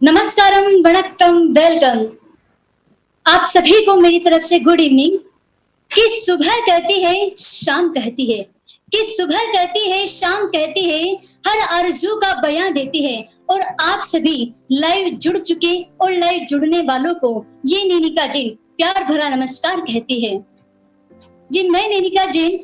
नमस्कारम, वणक्कम, welcome. आप सभी को मेरी तरफ से गुड इवनिंग। कि सुबह कहती है शाम कहती है, कि सुबह कहती है शाम कहती है, हर आरज़ू का बयां देती है। और आप सभी लाइव जुड़ चुके और लाइव जुड़ने वालों को ये नेनिका जैन प्यार भरा नमस्कार कहती है। जी, मैं नेनिका जैन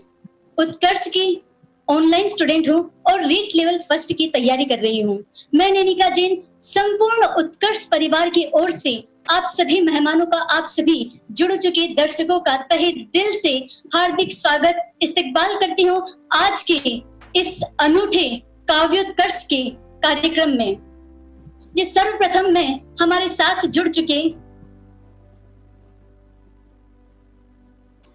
उत्कर्ष की ऑनलाइन स्टूडेंट हूँ और रीट लेवल फर्स्ट की तैयारी कर रही हूँ। मैं नेनिका जैन संपूर्ण उत्कर्ष परिवार की ओर से आप सभी मेहमानों का, आप सभी जुड़ चुके दर्शकों का तहे दिल से हार्दिक स्वागत इस्तकबाल करती हूँ आज के इस अनूठे काव्योत्कर्ष के कार्यक्रम में। जी, सर्वप्रथम मैं हमारे साथ जुड़ चुके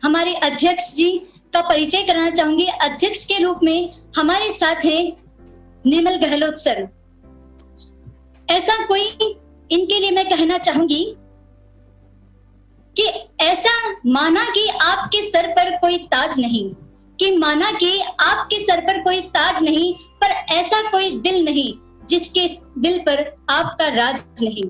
हमारे अध्यक्ष जी का परिचय कराना चाहूंगी। अध्यक्ष के रूप में हमारे साथ हैं निर्मल गहलोत सर। ऐसा कोई इनके लिए मैं कहना चाहूंगी कि ऐसा माना कि आपके सर पर कोई ताज नहीं, कि माना कि आपके सर पर कोई ताज नहीं, पर ऐसा कोई दिल नहीं जिसके दिल पर आपका राज नहीं।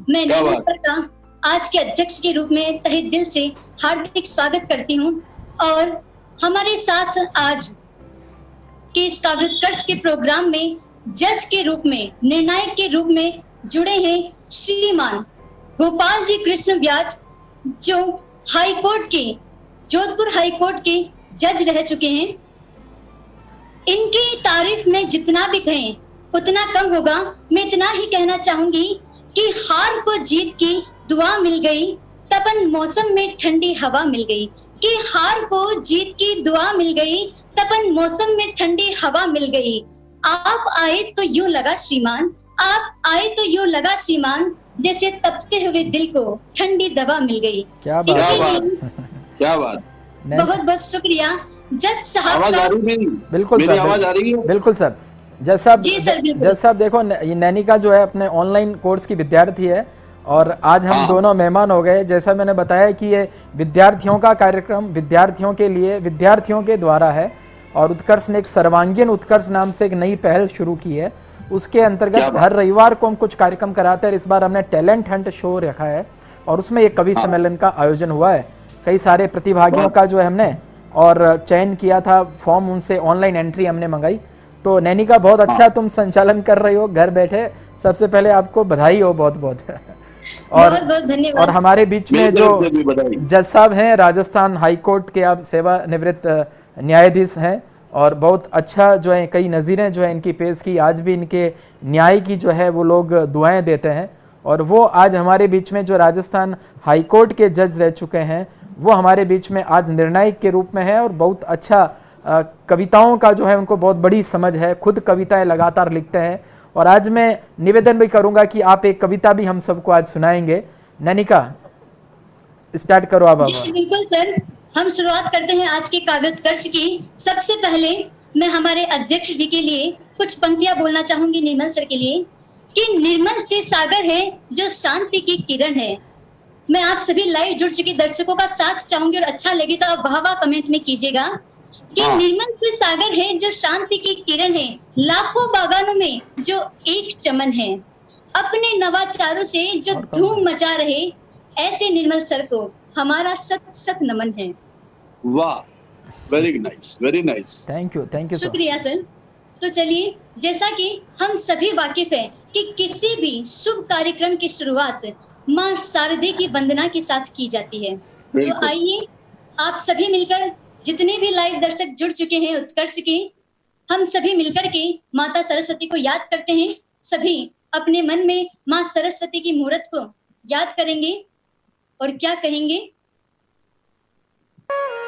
मैं निर्मल सर का आज के अध्यक्ष के रूप में तहे दिल से हार्दिक स्वागत करती हूँ। और हमारे साथ आज के इस काव्योत्कर्ष के प्रोग्राम में जज के रूप में, निर्णायक के रूप में जुड़े हैं श्रीमान गोपाल जी कृष्ण व्यास, जो हाई कोर्ट के, जोधपुर हाई कोर्ट के जज रह चुके हैं। इनकी तारीफ में जितना भी कहें उतना कम होगा। मैं इतना ही कहना चाहूंगी कि हार को जीत की दुआ मिल गई, तपन मौसम में ठंडी हवा मिल गई। कि हार को जीत की दुआ मिल गई, तपन मौसम में ठंडी हवा मिल गई। आप आए तो यूं लगा श्रीमान, आप आए तो यूं लगा श्रीमान, जैसे तपते हुए दिल को ठंडी दवा मिल गई। क्या बात, क्या बात। बहुत बहुत शुक्रिया जज साहब का। बिल्कुल सर, आवाज आ रही है? बिल्कुल सर। जज साहब देखो, ये नैनिका जो है अपने ऑनलाइन कोर्स की विद्यार्थी है और आज हम दोनों मेहमान हो गए। जैसा मैंने बताया कि ये विद्यार्थियों का कार्यक्रम विद्यार्थियों के लिए, विद्यार्थियों के द्वारा है और उत्कर्ष ने एक सर्वांगीण उत्कर्ष नाम से एक नई पहल शुरू की है। उसके अंतर्गत हर रविवार को हम कुछ कार्यक्रम कराते हैं। इस बार हमने टैलेंट हंट शो रखा है और उसमें एक कवि सम्मेलन का आयोजन हुआ है। कई सारे प्रतिभागियों का जो है हमने और चयन किया था, फॉर्म उनसे ऑनलाइन एंट्री हमने मंगाई। तो नैनिका बहुत अच्छा तुम संचालन कर रही हो घर बैठे। सबसे पहले आपको बधाई हो बहुत बहुत। और हमारे बीच में जो जज साहब हैं, राजस्थान हाई कोर्ट के आप सेवानिवृत्त न्यायाधीश हैं और बहुत अच्छा जो है कई नज़ीरें जो है इनकी पेश की। आज भी इनके न्याय की जो है वो लोग दुआएं देते हैं और वो आज हमारे बीच में जो राजस्थान हाई कोर्ट के जज रह चुके हैं वो हमारे बीच में आज निर्णायक के रूप में है। और बहुत अच्छा कविताओं का जो है उनको बहुत बड़ी समझ है, खुद कविताएं लगातार लिखते हैं। और आज मैं निवेदन भी करूंगा कि आप एक कविता भी हम सबको आज सुनाएंगे। नैनिका, स्टार्ट करो आप। जी बिल्कुल सर, हम शुरुआत करते हैं आज के काव्योत्कर्ष की। सबसे पहले मैं हमारे अध्यक्ष जी के लिए कुछ पंक्तियां बोलना चाहूंगी निर्मल सर के लिए। कि निर्मल से सागर है जो शांति की किरण है। मैं आप सभी लाइव जुड़ चुके दर्शकों का साथ चाहूंगी और अच्छा लगे तो आप वाह वाह कमेंट में कीजिएगा। कि निर्मल से सागर है जो शांति की किरण है, लाखों बागानों में जो एक चमन है, अपने नवाचारों से जो धूम मचा रहे, ऐसे निर्मल सर को हमारा शत शत नमन है। वाह, very nice, very nice. Thank you शुक्रिया सर। तो चलिए, जैसा कि हम सभी वाकिफ हैं कि किसी भी शुभ कार्यक्रम की शुरुआत माँ शारदे की वंदना के साथ की जाती है। तो आइए आप सभी मिलकर, जितने भी लाइव दर्शक जुड़ चुके हैं उत्कर्ष के, हम सभी मिलकर के माता सरस्वती को याद करते हैं। सभी अपने मन में माँ सरस्वती की मूर्त को याद करेंगे और क्या कहेंगे।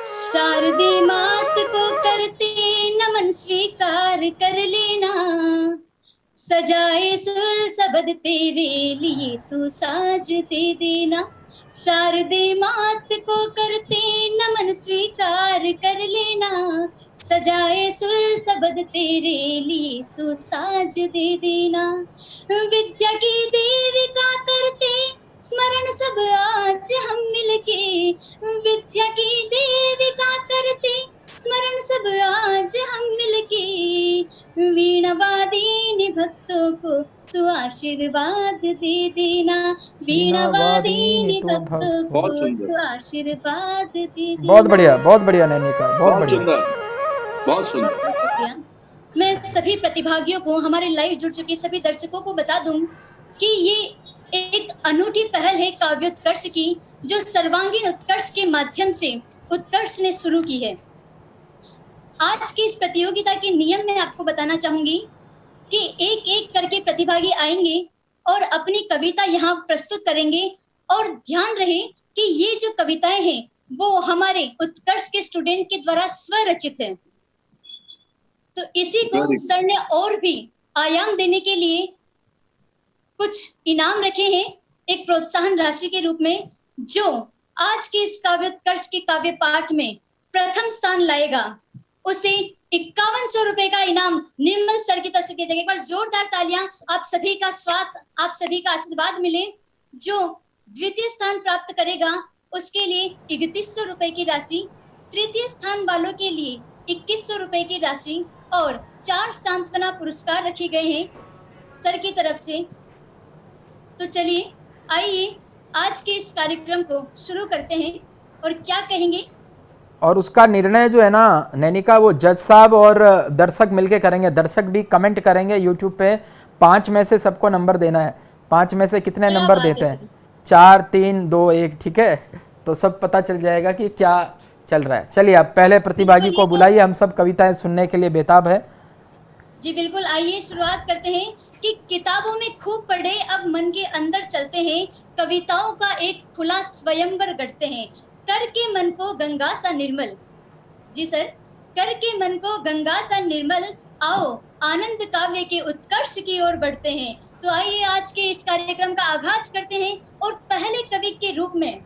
शारदे मात को करते नमन स्वीकार कर लेना, सजाए सुर सबद तेरे लिए तू साज दे देना। शारदे मात को करते नमन स्वीकार कर लेना, सजाए सुर सबद तेरे लिए तू साज दे देना। विद्या की देविका करते स्मरण सब आज हम मिलके, विद्या की देविका करते स्मरण सब आज हम मिलके, वीणा वादीन भक्तों को तू आशीर्वाद दे देना, वीणा वादिनी भक्त को आशीर्वाद दे देना। बहुत बढ़िया नैनिका, बहुत बढ़िया, बहुत सुंदर। शुक्रिया। मैं सभी प्रतिभागियों को, हमारे लाइव जुड़ चुके सभी दर्शकों को बता दूं कि ये एक अनूठी पहल है काव्योत्कर्ष की, जो सर्वांगीण उत्कर्ष के माध्यम से उत्कर्ष ने शुरू की है। आज की इस प्रतियोगिता के नियम में आपको बताना चाहूंगी कि एक एक करके प्रतिभागी आएंगे और अपनी कविता यहाँ प्रस्तुत करेंगे, और ध्यान रहे कि ये जो कविताएं हैं वो हमारे उत्कर्ष के स्टूडेंट के द्वारा स्वरचित है। तो इसी को सर ने और भी आयाम देने के लिए कुछ इनाम रखे हैं एक प्रोत्साहन राशि के रूप में। जो आज के इस काव्योत्कर्ष के काव्य पाठ में प्रथम स्थान लाएगा उसे 5100 रुपए का इनाम निर्मल सर की तरफ से दिया जाएगा। एक बार जोरदार तालियां, आप सभी का स्वागत, आप सभी का आशीर्वाद मिले। जो द्वितीय स्थान प्राप्त करेगा उसके लिए 3100 रुपए की राशि, तृतीय स्थान वालों के लिए 2100 रुपए की राशि और 4 सांत्वना पुरस्कार रखे गए हैं सर की तरफ से। तो चलिए आइए आज के इस कार्यक्रम को शुरू करते हैं। और क्या कहेंगे, और उसका निर्णय जो है ना नैनिका, वो जज साहब और दर्शक मिलके करेंगे। दर्शक भी कमेंट करेंगे यूट्यूब पे। 5 में से सबको नंबर देना है। 5 में से कितने नंबर देते हैं? 4 3 2 1, ठीक है? तो सब पता चल जाएगा कि क्या चल रहा है। चलिए आप पहले प्रतिभागी को बुलाइए, हम सब कविताएं सुनने के लिए बेताब है। जी बिल्कुल, आइए शुरुआत करते हैं कि किताबों में खूब पढ़े अब मन के अंदर चलते हैं, कविताओं का एक खुला स्वयंवर गढ़ते हैं, करके मन को गंगा सा निर्मल। जी सर, करके मन को गंगा सा निर्मल, आओ आनंद काव्य के उत्कर्ष की ओर बढ़ते हैं। तो आइए आज के इस कार्यक्रम का आगाज करते हैं। और पहले कवि के रूप में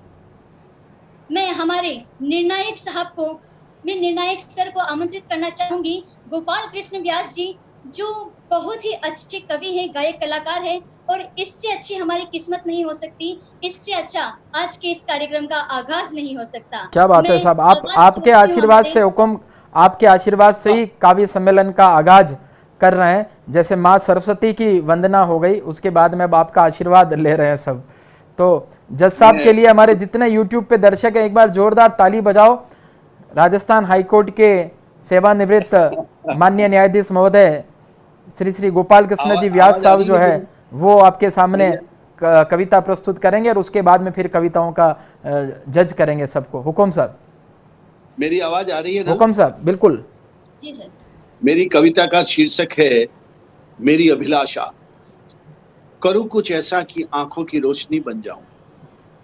मैं हमारे निर्णायक साहब को, मैं निर्णायक सर को आमंत्रित करना चाहूंगी, गोपाल कृष्ण व्यास जी, जो बहुत ही अच्छे कवि हैं, गायक कलाकार हैं, और इससे अच्छी हमारी किस्मत नहीं हो सकती, इससे अच्छा आज के इस कार्यक्रम का आगाज नहीं हो सकता। क्या बात है साहब, आपके आशीर्वाद से, हुकुम आपके आशीर्वाद से ही काव्य सम्मेलन का आगाज कर रहे हैं। जैसे माँ सरस्वती की वंदना हो गई, उसके बाद में अब आपका आशीर्वाद ले रहे हैं सब। तो जज साहब के लिए हमारे जितने यूट्यूब पे दर्शक हैं, एक बार जोरदार ताली बजाओ। राजस्थान हाईकोर्ट के सेवानिवृत्त माननीय न्यायाधीश महोदय श्री श्री गोपाल कृष्ण जी व्यास साहब जो है वो आपके सामने कविता प्रस्तुत करेंगे, और उसके बाद में फिर कविताओं का जज करेंगे सबको। हुकुम साहब, मेरी आवाज आ रही है ना? हुकुम साहब, बिल्कुल। जी सर। मेरी कविता का शीर्षक है मेरी अभिलाषा। करूं कुछ ऐसा कि आंखों की रोशनी बन जाऊं,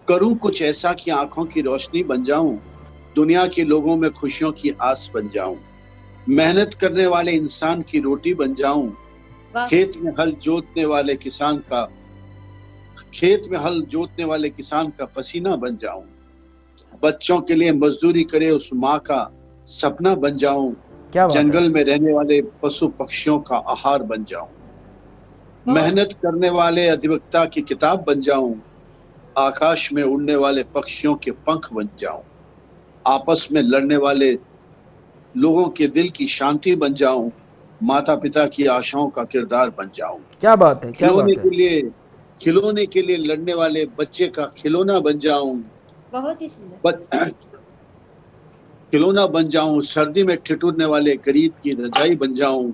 करूं कुछ ऐसा कि आंखों की रोशनी बन जाऊं, दुनिया के लोगों में खुशियों की आस बन जाऊं, मेहनत करने वाले इंसान की रोटी बन जाऊं, खेत में हल जोतने वाले किसान का पसीना बन जाऊं, बच्चों के लिए मजदूरी करे उस माँ का सपना बन जाऊं, जंगल में रहने वाले पशु पक्षियों का आहार बन जाऊं, मेहनत करने वाले अधिवक्ता की किताब बन जाऊं, आकाश में उड़ने वाले पक्षियों के पंख बन जाऊं, आपस में लड़ने वाले लोगों के दिल की शांति बन जाऊं, माता पिता की आशाओं का किरदार बन जाऊं। क्या बात है, क्या बात है। खिलौने के लिए लड़ने वाले बच्चे का खिलौना बन जाऊं, बहुत ही सुंदर खिलौना बन जाऊं, सर्दी में ठिठुरने वाले गरीब की रजाई बन जाऊं,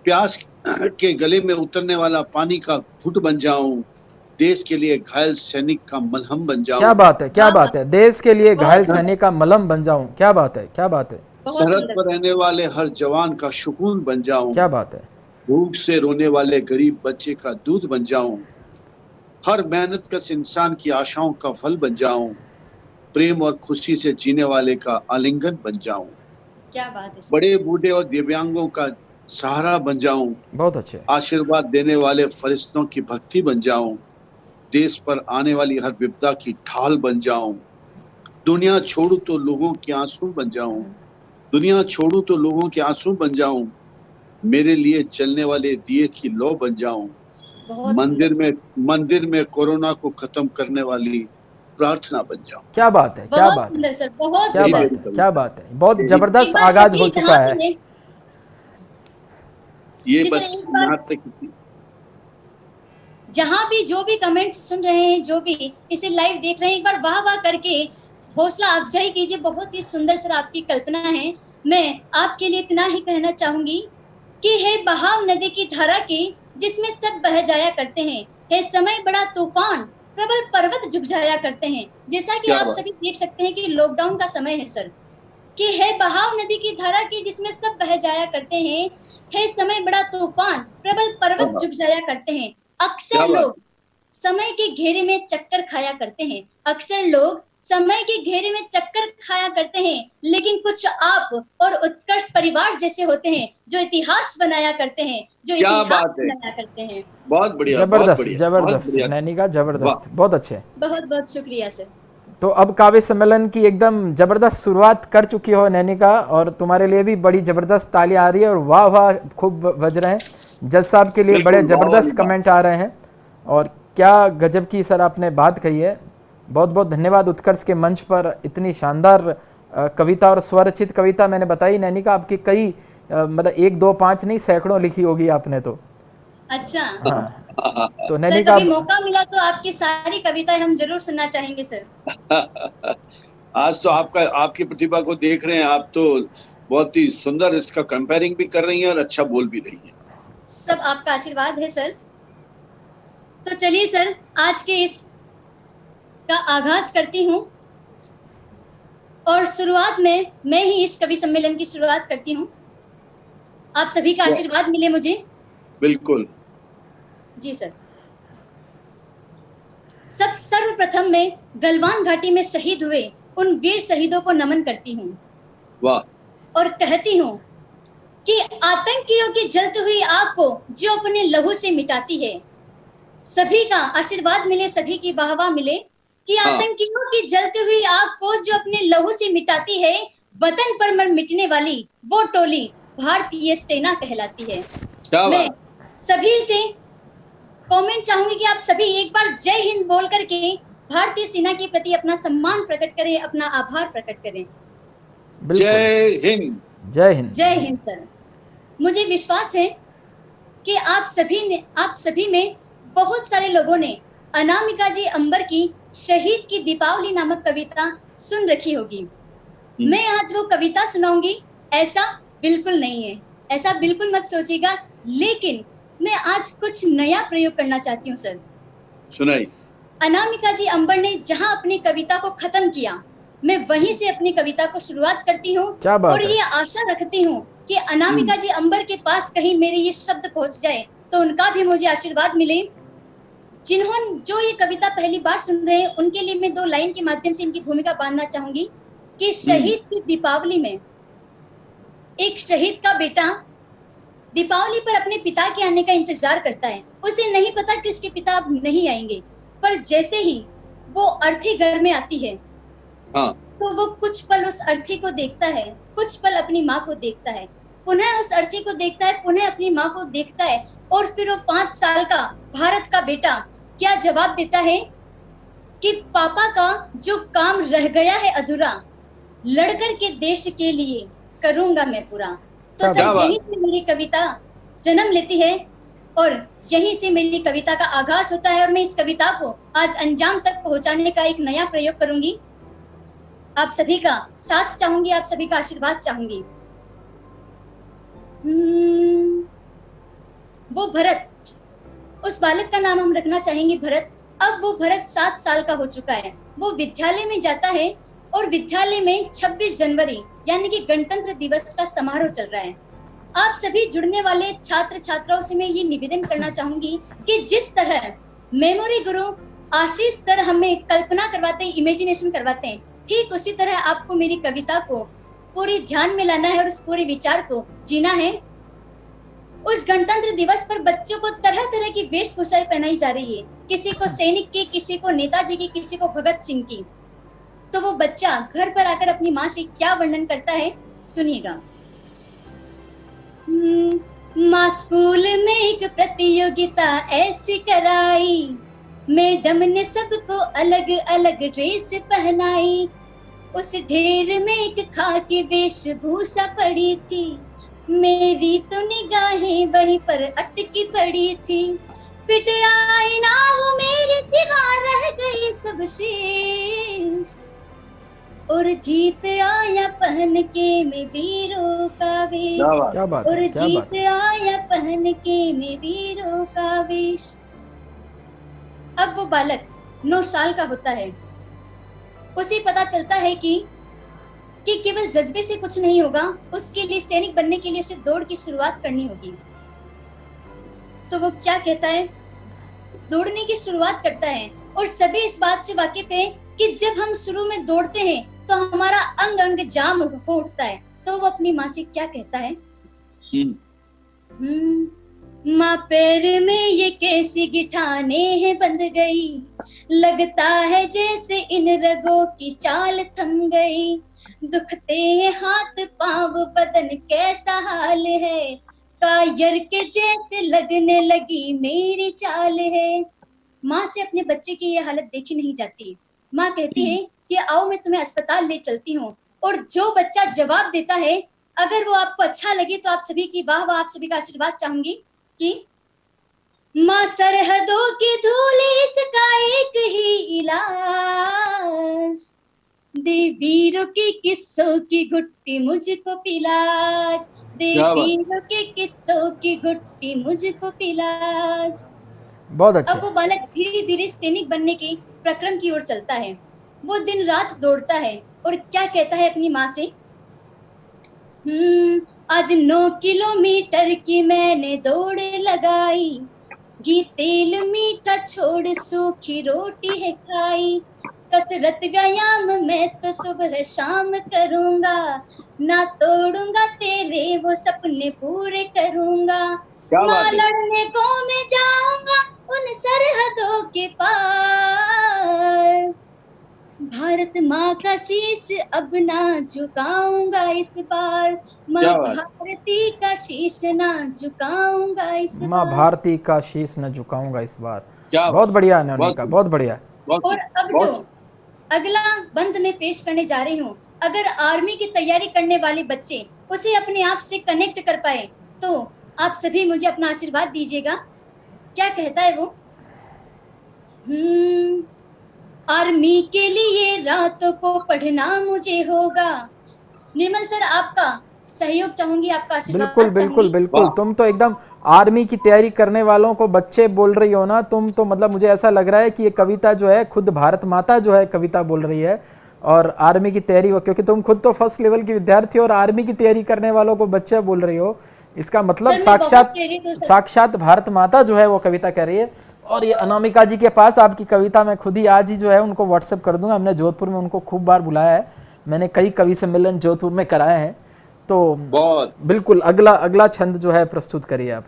प्यास के गले में उतरने वाला पानी का घुट बन जाऊं, देश के लिए घायल सैनिक का मलहम बन जाऊं। क्या बात है, क्या बात है, देश के लिए घायल सैनिक का मलहम बन जाऊं। क्या बात है, क्या बात है। सरहद पर रहने वाले हर जवान का सुकून बन जाऊं। क्या बात है। भूख से रोने वाले गरीब बच्चे का दूध बन जाऊं, हर मेहनतकश इंसान की आशाओं का फल बन जाऊं, प्रेम और खुशी से जीने वाले का आलिंगन बन जाऊं। क्या बात है। बड़े बूढ़े और दिव्यांगों का सहारा बन जाऊं। बहुत अच्छे। आशीर्वाद देने वाले फरिश्तों की भक्ति बन जाऊं, देश पर आने वाली हर विपदा की ढाल बन जाऊं, दुनिया छोड़ू तो लोगों के आंसू बन जाऊं, दुनिया छोड़ू तो लोगों के आंसू बन जाऊं, मेरे लिए चलने वाले दिए की लौ बन जाऊं, मंदिर में कोरोना को खत्म करने वाली प्रार्थना बन जाऊं। क्या बात है, क्या बात है, सर, बहुत क्या बात है, क्या बात है। बहुत जबरदस्त आगाज हो चुका है ये। बस यहाँ तक जहां भी जो भी कमेंट सुन रहे हैं, जो भी इसे लाइव देख रहे हैं, एक बार वाह वाह करके हौसला अफजाई कीजिए। बहुत ही सुंदर सर आपकी कल्पना है। मैं आपके लिए इतना ही कहना चाहूंगी कि है बहाव नदी की धारा के जिसमें सब बह जाया करते हैं, है समय बड़ा तूफान प्रबल पर्वत झुक जाया करते हैं। जैसा कि आप सभी देख सकते हैं कि लॉकडाउन का समय है सर, कि है बहाव नदी की धारा की जिसमें सब बह जाया करते हैं, है समय बड़ा तूफान प्रबल पर्वत झुक जाया करते हैं। अक्सर लोग समय के घेरे में चक्कर खाया करते हैं, अक्सर लोग समय के घेरे में चक्कर खाया करते हैं, लेकिन कुछ आप और उत्कर्ष परिवार जैसे होते हैं जो इतिहास बनाया करते हैं, जो इतिहास बनाया करते हैं। बहुत बढ़िया, जबरदस्त जबरदस्त नैनिका, जबरदस्त, बहुत अच्छे, बहुत बहुत शुक्रिया सर। तो अब काव्य सम्मेलन की एकदम जबरदस्त शुरुआत कर चुकी हो नैनिका, और तुम्हारे लिए भी बड़ी जबरदस्त तालियां आ रही है और वाह वाह खूब बज रहे हैं। जज साहब के लिए बड़े जबरदस्त कमेंट आ रहे हैं, और क्या गजब की सर आपने बात कही है। बहुत बहुत धन्यवाद उत्कर्ष के मंच पर इतनी शानदार कविता और स्वरचित कविता मैंने बताई नैनिका, आपकी कई मतलब 1 2 5 नहीं सैकड़ों लिखी होगी आपने तो। अच्छा हाँ, तो नैनिका कभी मौका मिला तो आपकी सारी कविताएं हम जरूर सुनना चाहेंगे सर। आज तो आपकी प्रतिभा को देख रहे हैं, आप तो बहुत ही सुंदर इसका कंपेयरिंग भी कर रही हैं और अच्छा बोल भी रही हैं। सब आपका आशीर्वाद है सर। तो चलिए सर, आज के इस का आगाज करती हूँ, और शुरुआत में मैं ही इस कवि सम्मेलन की शुरुआत करती हूँ। आप सभी का आशीर्वाद मिले मुझे। बिल्कुल जी सर। सर्वप्रथम मैं गलवान घाटी में शहीद हुए उन वीर शहीदों को नमन करती हूँ। वाह। और कहती हूँ कि आतंकियों की जलती हुई आग को जो अपने लहू से मिटाती है, सभी का आशीर्वाद मिले, सभी की वाहवाह मिले कि आतंकियों की जलती हुई आग को जो अपने लहू से मिटाती है, वतन पर मर मिटने वाली वो टोली भारतीय सेना कहलाती है। मैं सभी से कमेंट चाहूंगी कि आप सभी एक बार जय हिंद बोल करके भारतीय सेना के प्रति अपना सम्मान प्रकट करें, अपना आभार प्रकट करें। जय हिंद। जय हिंद। जय हिंद सर। मुझे विश्वास है कि आप सभी में बहुत सारे लोगों ने अनामिका जी अंबर की शहीद की दीपावली नामक कविता सुन रखी होगी। मैं आज वो कविता सुनाऊंगी, ऐसा बिल्कुल नहीं है, ऐसा बिल्कुल मत सोचिएगा, लेकिन मैं आज कुछ नया प्रयोग करना चाहती हूँ सर। सुनाई। अनामिका जी अंबर ने जहाँ अपनी कविता को खत्म किया, मैं वहीं से अपनी कविता को शुरुआत करती हूँ, और ये आशा रखती हूँ कि अनामिका जी अंबर के पास कहीं मेरे ये शब्द पहुंच जाए तो उनका भी मुझे आशीर्वाद मिले। जो ये कविता पहली बार सुन रहे हैं, उनके लिए मैं 2 लाइन के माध्यम से इनकी भूमिका बांधना चाहूंगी कि शहीद की दीपावली में एक शहीद का बेटा दीपावली पर अपने पिता के आने का इंतजार करता है। उसे नहीं पता कि उसके पिता अब नहीं आएंगे, पर जैसे ही वो अर्थी घर में आती है, तो वो कुछ पल उस अर्थी को देखता है, कुछ पल अपनी माँ को देखता है, पुनः उस अर्थी को देखता है, पुनः अपनी माँ को देखता है, और फिर वो 5 साल का भारत का बेटा क्या जवाब देता है कि पापा का जो काम रह गया है अधूरा, लड़कर के देश के लिए करूंगा मैं पूरा। तो सर यहीं से मेरी कविता जन्म लेती है, और यहीं से मेरी कविता का आगाज होता है, और मैं इस कविता को आज अंजाम तक पहुंचाने का एक नया प्रयोग करूंगी। आप सभी का साथ चाहूंगी, आप सभी का आशीर्वाद चाहूंगी। वो भरत, उस बालक का नाम हम रखना चाहेंगे भरत। अब वो भरत 7 साल का हो चुका है। वो विद्यालय में जाता है, और विद्यालय में 26 जनवरी यानी कि गणतंत्र दिवस का समारोह चल रहा है। आप सभी जुड़ने वाले छात्र छात्राओं से मैं ये निवेदन करना चाहूंगी कि जिस तरह मेमोरी गुरु आशीष सर हमें कल्पना करवाते हैं, इमेजिनेशन करवाते हैं, ठीक उसी तरह आपको मेरी कविता को पूरी ध्यान में लाना है और उस पूरे विचार को जीना है। उस गणतंत्र दिवस पर बच्चों को तरह तरह की वेशभूषाएं पहनाई जा रही है, किसी को सैनिक की, किसी को नेताजी की, किसी को भगत सिंह की। तो वो बच्चा घर पर आकर अपनी माँ से क्या वर्णन करता है, सुनिएगा। माँ स्कूल में एक प्रतियोगिता ऐसी कराई, मैडम ने सबको अलग अलग ड्रेस पहनाई। उस ढेर में एक खाकी वेशभूषा पड़ी थी, मेरी तो निगाहें वहीं पर अटकी पड़ी थी। फिट आई ना वो मेरे सिवा रह गई सब शेष, और जीत आया पहन के मैं वीरों का वेश, और जीत आया पहन के मैं वीरों का वेश। अब वो बालक 9 साल का होता है, उसे पता चलता है कि केवल जज्बे से कुछ नहीं होगा, उसके लिए सैनिक बनने के लिए उसे दौड़ की शुरुआत करनी होगी। तो वो क्या कहता है, दौड़ने की शुरुआत करता है, और सभी इस बात से वाकिफ है कि जब हम शुरू में दौड़ते हैं तो हमारा अंग अंग जाम हो उठता है। तो वो अपनी माँ से क्या कहता है, माँ पैर में ये कैसी गिठाने हैं बंध गई, लगता है जैसे इन रगों की चाल थम गई, दुखते हैं हाथ पांव बदन कैसा हाल है, कायर के जैसे लगने लगी मेरी चाल है। माँ से अपने बच्चे की ये हालत देखी नहीं जाती। माँ कहती है कि आओ मैं तुम्हें अस्पताल ले चलती हूँ, और जो बच्चा जवाब देता है, अगर वो आपको अच्छा लगे तो आप सभी की वाह वाह, आप सभी का आशीर्वाद चाहूंगी कि माँ सरहदों की धूल इसका एक ही इलाज, दे वीरों के किस्सों की गुट्टी मुझको पिलाज, दे वीरों के किस्सों की गुट्टी मुझको पिलाज। बहुत अच्छा। अब वो बालक धीरे धीरे सैनिक बनने के प्रक्रम की ओर चलता है। वो दिन रात दौड़ता है और क्या कहता है अपनी माँ से, आज 9 किलोमीटर की मैंने दौड़ लगाई, घी तेल मीठा छोड़ सूखी रोटी है खाई, कसरत व्यायाम मैं तो सुबह शाम करूंगा, ना तोड़ूंगा तेरे वो सपने पूरे करूंगा, माँ लड़ने को मैं जाऊंगा उन सरहदों के पार, भारत माँ का शीश अब ना झुकाऊंगा इस बार, माँ भारती का शीश ना झुकाऊंगा इस बार, माँ भारती का शीश न झुकाऊंगा इस बार। बहुत बढ़िया नैनिका, बहुत बढ़िया। और अब जो अगला बंद में पेश करने जा रही हूँ, अगर आर्मी की तैयारी करने वाले बच्चे उसे अपने आप से कनेक्ट कर पाए तो आप सभी मुझे अपना आशीर्वाद दीजिएगा। क्या कहता है वो, आर्मी के लिए रातों को पढ़ना मुझे होगा। निर्मल सर आपका सहयोग चाहूंगी, आपका आशीर्वाद। बिल्कुल बिल्कुल बिल्कुल, तुम तो एकदम आर्मी की तैयारी करने वालों को बच्चे बोल रही हो ना तुम, तो मतलब मुझे ऐसा लग रहा है कि ये कविता जो है खुद भारत माता जो है कविता बोल रही है, और आर्मी की तैयारी, क्योंकि तुम खुद तो फर्स्ट लेवल की विद्यार्थी और आर्मी की तैयारी करने वालों को बच्चे बोल रही हो, इसका मतलब साक्षात भारत माता जो है वो कविता कह रही है। और ये अनामिका जी के पास आपकी कविता मैं खुद ही आज ही जो है उनको व्हाट्सएप कर दूंगा। हमने जोधपुर में उनको खूब बार बुलाया है, मैंने कई कवि सम्मेलन जोधपुर में कराए हैं, तो बिल्कुल अगला छंद जो है प्रस्तुत करिए आप।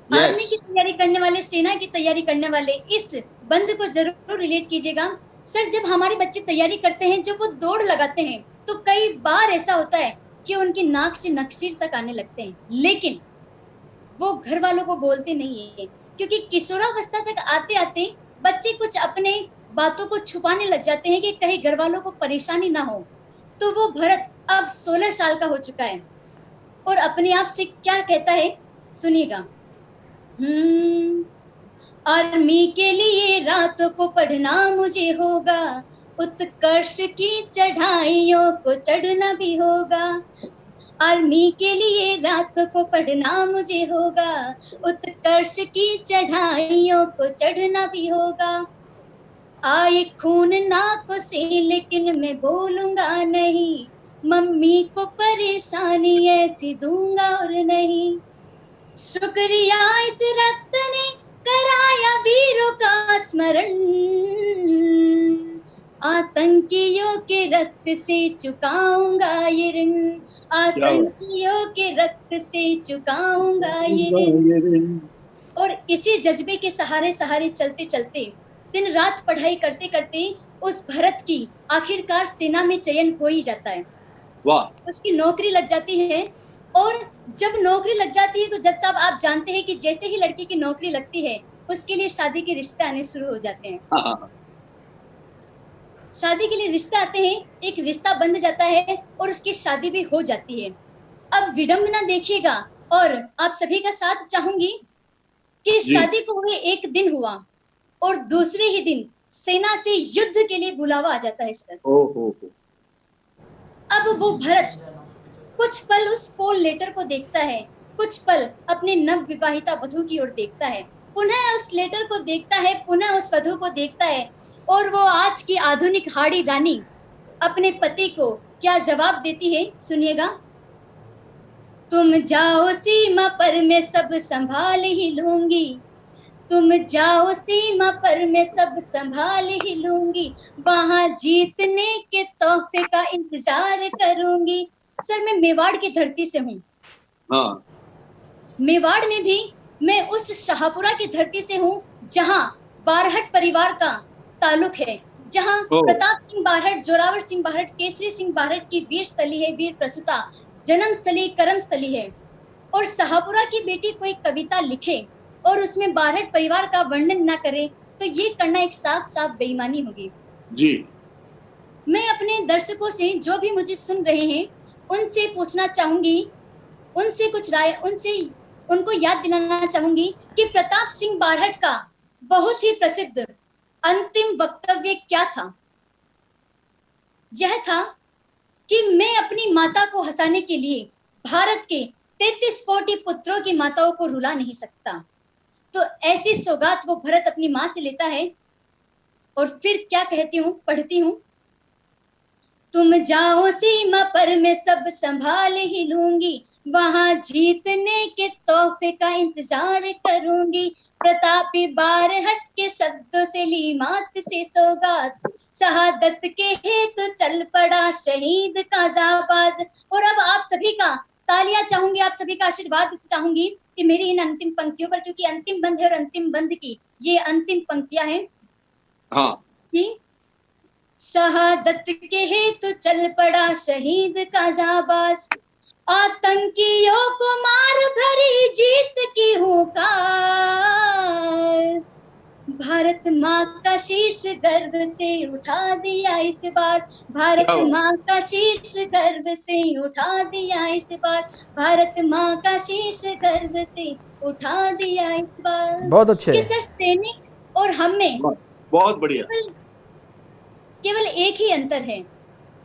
आर्मी की तैयारी करने वाले, सेना की तैयारी करने वाले इस बंद को जरूर रिलेट कीजिएगा। सर जब हमारे बच्चे तैयारी करते हैं, जब वो दौड़ लगाते हैं, तो कई बार ऐसा होता है कि उनकी नाक से नक्शीर तक आने लगते हैं, लेकिन वो घर वालों को बोलते नहीं है, क्योंकि किशोरावस्था तक आते आते बच्चे कुछ अपने बातों को छुपाने लग जाते हैं कि कहीं घर वालों को परेशानी ना हो। तो वो भरत अब 16 साल का हो चुका है और अपने आप से क्या कहता है सुनिएगा, आर्मी के लिए रातों को पढ़ना मुझे होगा, उत्कर्ष की चढ़ाइयों को चढ़ना भी होगा, आर्मी के लिए रातों को पढ़ना मुझे होगा, उत्कर्ष की चढ़ाइयों को चढ़ना भी होगा, आए खून नाकों से लेकिन मैं बोलूंगा नहीं, मम्मी को परेशानी ऐसी दूंगा और नहीं, शुक्रिया इस रक्त ने कराया वीरों का स्मरण, आतंकियों के रक्त से चुकाऊंगा ये ऋण, आतंकियों के रक्त से चुकाऊंगा ये ऋण। और इसी जज्बे के सहारे सहारे चलते चलते, दिन रात पढ़ाई करते करते उस भरत की आखिरकार सेना में चयन हो ही जाता है। वाह। उसकी नौकरी लग जाती है, और जब नौकरी लग जाती है तो जज साहब आप जानते हैं कि जैसे ही लड़की की नौकरी लगती है उसके लिए शादी के रिश्ते आने शुरू हो जाते हैं। शादी के लिए रिश्ते आते हैं, एक रिश्ता बंध जाता है और उसकी शादी भी हो जाती है। अब विडंबना देखिएगा, और आप सभी का साथ चाहूंगी कि शादी को हुए एक दिन हुआ और दूसरे ही दिन सेना से युद्ध के लिए बुलावा आ जाता है सर। अब वो भरत कुछ पल उस कॉल लेटर को देखता है, कुछ पल अपने नव विवाहिता वधु की ओर देखता है, पुनः उस लेटर को देखता है, पुनः उस वधु को देखता है, और वो आज की आधुनिक हाड़ी रानी अपने पति को क्या जवाब देती है, सुनिएगा। तुम जाओ सीमा पर मैं सब संभाल ही लूंगी, तुम जाओ सीमा पर मैं सब संभाल ही लूंगी, वहां जीतने के तोहफे का इंतजार करूंगी। सर मैं मेवाड़ की धरती से हूँ। हाँ। मेवाड़ में भी मैं उस शाहपुरा की धरती से हूँ जहाँ बारहट परिवार का ताल्लुक है, जहाँ प्रताप सिंह बारहट, जोरावर सिंह बारहट, केसरी सिंह बारहट की वीर स्थली है, वीर प्रसूता, जन्म स्थली, कर्म स्थली है। और शाहपुरा की बेटी कोई कविता लिखे और उसमें बारहट परिवार का वर्णन ना करे तो ये करना एक साफ साफ बेईमानी होगी जी। मैं अपने दर्शकों से, जो भी मुझे सुन रहे हैं, उनसे पूछना चाहूंगी, उनसे कुछ राय, उनको याद दिलाना चाहूंगी कि प्रताप सिंह बारहट का बहुत ही प्रसिद्ध अंतिम वक्तव्य क्या था। यह था कि मैं अपनी माता को हंसाने के लिए भारत के 33 कोटि पुत्रों की माताओं को रुला नहीं सकता। तो ऐसी सौगात वो भरत अपनी माँ से लेता है और फिर क्या कहती हूँ, पढ़ती हूँ। तुम जाओ सीमा पर मैं सब संभाल ही लूंगी, वहां जीतने के तोहफे का इंतजार करूंगी, प्रतापी बारहट के शब्दों से ली मात से सौगात, शहादत के हेतु चल पड़ा शहीद का जाबाज। और अब आप सभी का तालियां चाहूंगी, आप सभी का आशीर्वाद चाहूंगी कि मेरी इन अंतिम पंक्तियों पर, क्योंकि अंतिम बंद है और अंतिम बंद की ये अंतिम पंक्तियां हैं। हाँ। कि शहादत के हेतु चल पड़ा शहीद का जाबाज, आतंकियों को मार भरी जीत की हुकार, भारत माँ का शीर्ष गर्व से उठा दिया इस बार, भारत माँ का शीर्ष गर्व से उठा दिया इस बार, भारत माँ का शीर्ष गर्व से उठा दिया इस बार। बहुत अच्छे। कि सर सैनिक और हम में बहुत बढ़िया केवल एक ही अंतर है,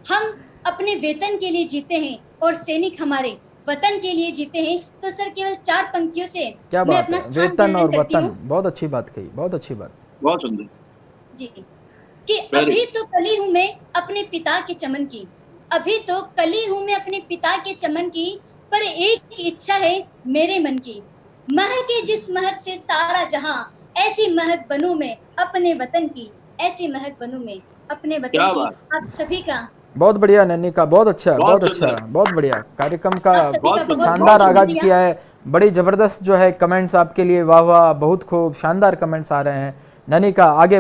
हम अपने वेतन के लिए जीते हैं और सैनिक हमारे वतन के लिए जीते हैं। तो सर केवल 4 पंक्तियों से क्या बात है, वेतन और वतन, बहुत अच्छी बात कही, बहुत अच्छी बात, बहुत सुंदर जी। कि अभी तो कली हूँ मैं अपने पिता के चमन की, अभी तो कली हूँ मैं अपने पिता के चमन की, पर एक इच्छा है मेरे मन की, महके जिस महक से सारा जहां, ऐसी महक बनूं मैं अपने वतन की, ऐसी महक बनूं मैं अपने वतन की। आप सभी का बहुत बढ़िया नन्ही का, बहुत अच्छा, बहुत अच्छा, बहुत बढ़िया कार्यक्रम का शानदार आगाज किया है। बड़ी जबरदस्त जो है कमेंट्स आपके लिए, वाह वाह, बहुत खूब शानदार कमेंट्स आ रहे हैं नन्ही का। आगे